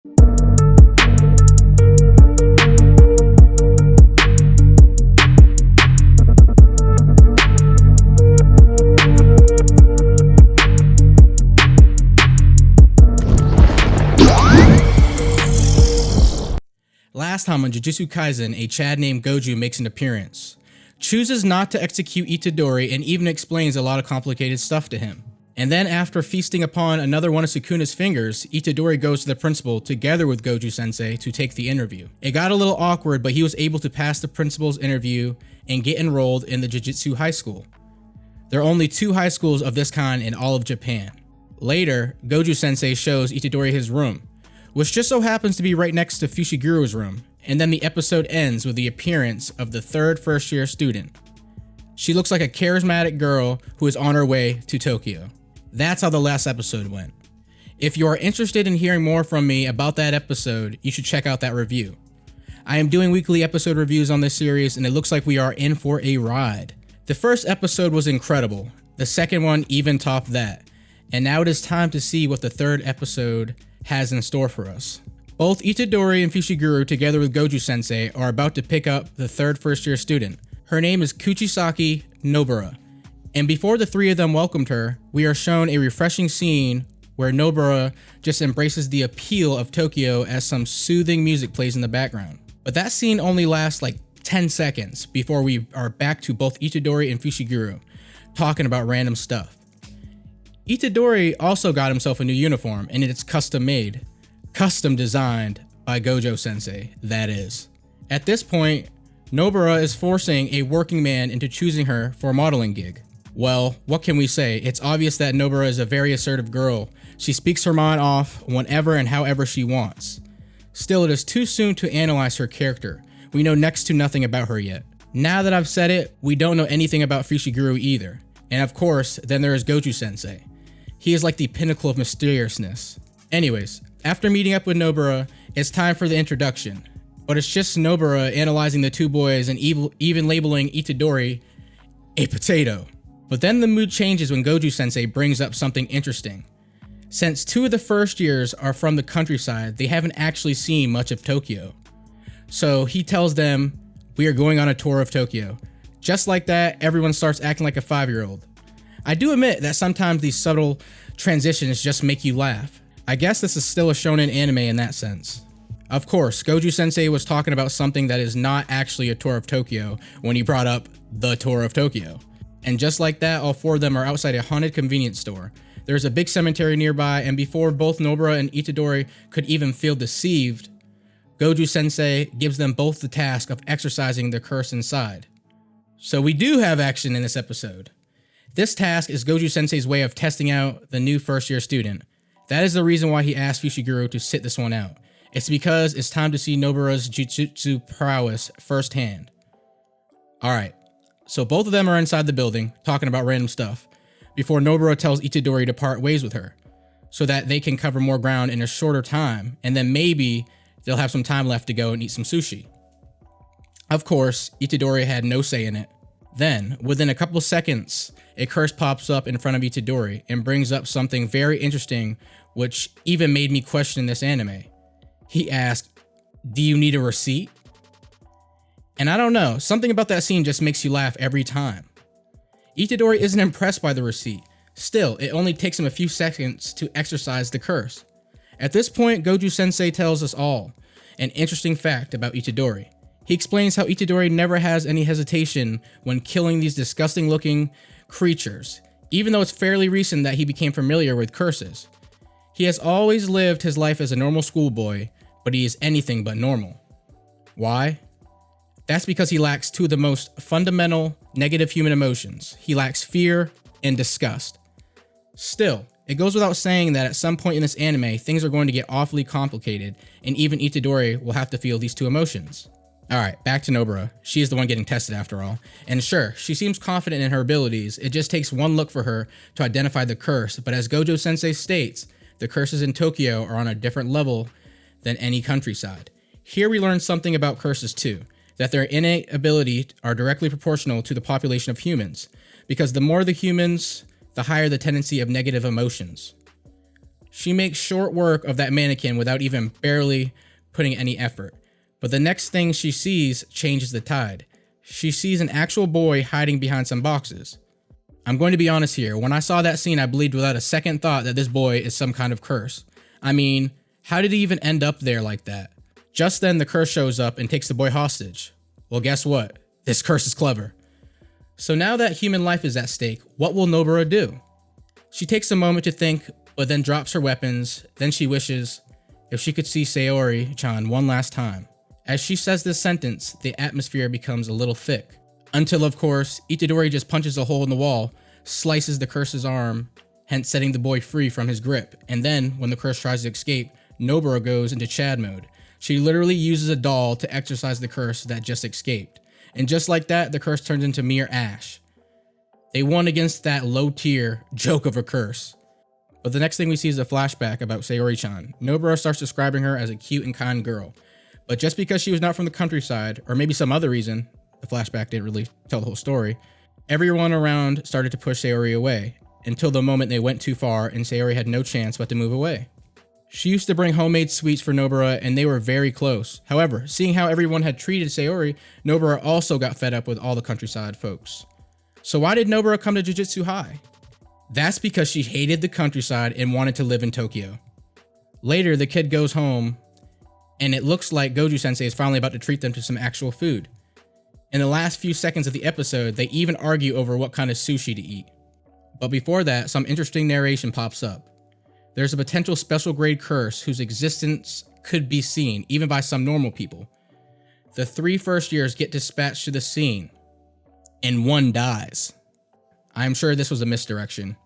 Last time on Jujutsu Kaisen, a Chad named Gojo makes an appearance, chooses not to execute Itadori, and even explains a lot of complicated stuff to him. And then after feasting upon another one of Sukuna's fingers, Itadori goes to the principal together with Gojo Sensei to take the interview. It got a little awkward, but he was able to pass the principal's interview and get enrolled in the Jujutsu High School. There are only 2 high schools of this kind in all of Japan. Later, Gojo Sensei shows Itadori his room, which just so happens to be right next to Fushiguro's room, and then the episode ends with the appearance of the 3rd first-year student. She looks like a charismatic girl who is on her way to Tokyo. That's how the last episode went. If you are interested in hearing more from me about that episode, you should check out that review. I am doing weekly episode reviews on this series, and it looks like we are in for a ride. The first episode was incredible, the second one even topped that, and now it is time to see what the 3rd episode has in store for us. Both Itadori and Fushiguro, together with Gojo Sensei, are about to pick up the 3rd first-year student. Her name is Kugisaki Nobara, and before the 3 of them welcomed her, we are shown a refreshing scene where Nobura just embraces the appeal of Tokyo as some soothing music plays in the background. But that scene only lasts like 10 seconds before we are back to both Itadori and Fushiguro talking about random stuff. Itadori also got himself a new uniform, and it's custom made. Custom designed by Gojo Sensei, that is. At this point, Nobura is forcing a working man into choosing her for a modeling gig. Well, what can we say? It's obvious that Nobura is a very assertive girl. She speaks her mind off whenever and however she wants. Still, it is too soon to analyze her character. We know next to nothing about her yet. Now that I've said it, we don't know anything about Fushiguro either. And of course, then there is Gojo Sensei. He is like the pinnacle of mysteriousness. Anyways, after meeting up with Nobura, it's time for the introduction. But it's just Nobura analyzing the 2 boys and even labeling Itadori a potato. But then the mood changes when Gojo Sensei brings up something interesting. Since 2 of the first years are from the countryside, they haven't actually seen much of Tokyo. So he tells them, "We are going on a tour of Tokyo." Just like that, everyone starts acting like a 5-year-old. I do admit that sometimes these subtle transitions just make you laugh. I guess this is still a shonen anime in that sense. Of course, Gojo Sensei was talking about something that is not actually a tour of Tokyo when he brought up the tour of Tokyo. And just like that, all 4 of them are outside a haunted convenience store. There's a big cemetery nearby, and before both Nobura and Itadori could even feel deceived, Gojo Sensei gives them both the task of exorcising the curse inside. So we do have action in this episode. This task is Gojo Sensei's way of testing out the new first-year student. That is the reason why he asked Fushiguro to sit this one out. It's because it's time to see Nobura's Jujutsu prowess firsthand. Alright, so both of them are inside the building, talking about random stuff, before Nobura tells Itadori to part ways with her, so that they can cover more ground in a shorter time, and then maybe they'll have some time left to go and eat some sushi. Of course, Itadori had no say in it. Then, within a couple seconds, a curse pops up in front of Itadori and brings up something very interesting, which even made me question this anime. He asked, "Do you need a receipt?" And I don't know, something about that scene just makes you laugh every time. Itadori isn't impressed by the receipt. Still, it only takes him a few seconds to exorcise the curse. At this point, Gojo Sensei tells us all an interesting fact about Itadori. He explains how Itadori never has any hesitation when killing these disgusting looking creatures, even though it's fairly recent that he became familiar with curses. He has always lived his life as a normal schoolboy, but he is anything but normal. Why? That's because he lacks 2 of the most fundamental negative human emotions. He lacks fear and disgust. Still, it goes without saying that at some point in this anime, things are going to get awfully complicated, and even Itadori will have to feel these 2 emotions. Alright, back to Nobura. She is the one getting tested after all. And sure, she seems confident in her abilities. It just takes one look for her to identify the curse, but as Gojo Sensei states, the curses in Tokyo are on a different level than any countryside. Here we learn something about curses too, that their innate ability are directly proportional to the population of humans, because the more the humans, the higher the tendency of negative emotions. She makes short work of that mannequin without even barely putting any effort. But the next thing she sees changes the tide. She sees an actual boy hiding behind some boxes. I'm going to be honest here. When I saw that scene, I believed without a second thought that this boy is some kind of curse. I mean, how did he even end up there like that? Just then, the curse shows up and takes the boy hostage. Well, guess what? This curse is clever. So now that human life is at stake, what will Nobura do? She takes a moment to think, but then drops her weapons. Then she wishes if she could see Sayori-chan one last time. As she says this sentence, the atmosphere becomes a little thick. Until, of course, Itadori just punches a hole in the wall, slices the curse's arm, hence setting the boy free from his grip. And then, when the curse tries to escape, Nobura goes into Chad mode. She literally uses a doll to exorcise the curse that just escaped. And just like that, the curse turns into mere ash. They won against that low-tier joke of a curse. But the next thing we see is a flashback about Sayori-chan. Nobura starts describing her as a cute and kind girl. But just because she was not from the countryside, or maybe some other reason, the flashback didn't really tell the whole story, everyone around started to push Sayori away, until the moment they went too far and Sayori had no chance but to move away. She used to bring homemade sweets for Nobura and they were very close. However, seeing how everyone had treated Sayori, Nobura also got fed up with all the countryside folks. So why did Nobura come to Jujutsu High? That's because she hated the countryside and wanted to live in Tokyo. Later, the kid goes home and it looks like Gojo Sensei is finally about to treat them to some actual food. In the last few seconds of the episode, they even argue over what kind of sushi to eat. But before that, some interesting narration pops up. There's a potential special grade curse whose existence could be seen, even by some normal people. The 3 first years get dispatched to the scene, and one dies. I'm sure this was a misdirection,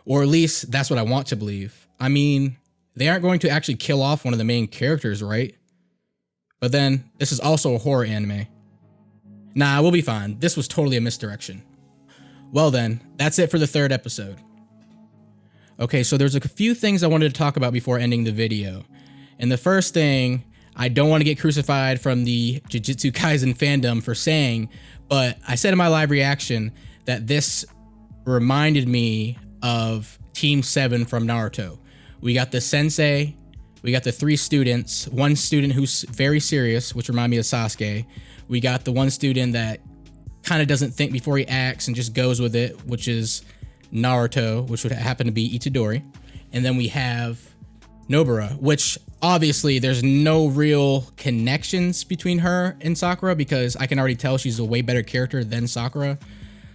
or at least that's what I want to believe. I mean, they aren't going to actually kill off one of the main characters, right? But then, this is also a horror anime. Nah, we'll be fine. This was totally a misdirection. Well then, that's it for the 3rd episode. Okay, so there's a few things I wanted to talk about before ending the video. And the first thing, I don't want to get crucified from the Jujutsu Kaisen fandom for saying, but I said in my live reaction that this reminded me of Team 7 from Naruto. We got the sensei, we got the 3 students, one student who's very serious, which reminded me of Sasuke. We got the one student that kind of doesn't think before he acts and just goes with it, which is Naruto, which would happen to be Itadori. And then we have Nobura, which obviously there's no real connections between her and Sakura because I can already tell she's a way better character than Sakura.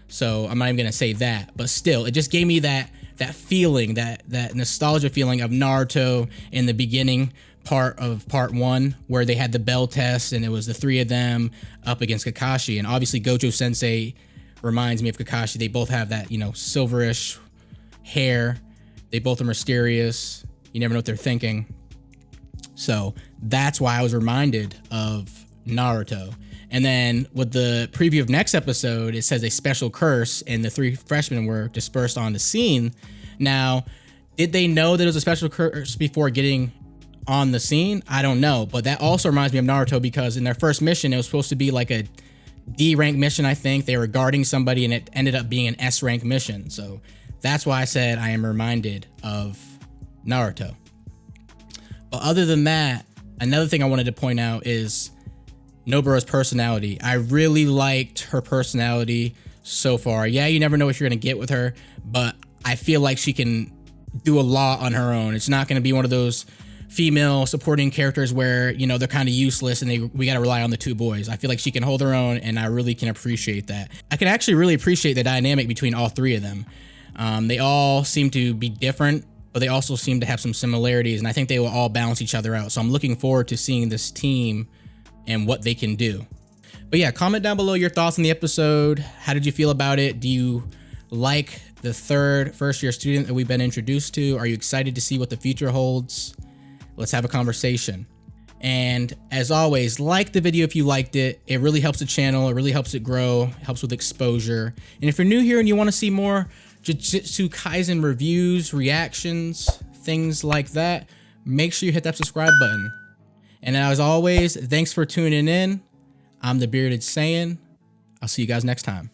So I'm not even gonna say that, but still, it just gave me that feeling, that nostalgia feeling of Naruto in the beginning part of part 1, where they had the bell test and it was the 3 of them up against Kakashi. And obviously Gojo Sensei reminds me of Kakashi. They both have that, silverish hair. They both are mysterious. You never know what they're thinking. So that's why I was reminded of Naruto. And then with the preview of next episode, it says a special curse and the 3 freshmen were dispersed on the scene. Now, did they know that it was a special curse before getting on the scene? I don't know, but that also reminds me of Naruto because in their first mission, it was supposed to be like a D rank mission. I think they were guarding somebody and it ended up being an S rank mission. So that's why I said I am reminded of Naruto. But other than that, another thing I wanted to point out is Nobura's personality. I really liked her personality so far. Yeah, you never know what you're going to get with her, but I feel like she can do a lot on her own. It's not going to be one of those female supporting characters where, they're kind of useless and we got to rely on the 2 boys. I feel like she can hold her own and I really can appreciate that. I can actually really appreciate the dynamic between all 3 of them. They all seem to be different, but they also seem to have some similarities and I think they will all balance each other out. So I'm looking forward to seeing this team and what they can do. But yeah, comment down below your thoughts on the episode. How did you feel about it? Do you like the 3rd first-year student that we've been introduced to? Are you excited to see what the future holds? Let's have a conversation. And as always, like the video if you liked it. It really helps the channel. It really helps it grow. It helps with exposure. And if you're new here and you want to see more Jujutsu Kaisen reviews, reactions, things like that, make sure you hit that subscribe button. And as always, thanks for tuning in. I'm the Bearded Saiyan. I'll see you guys next time.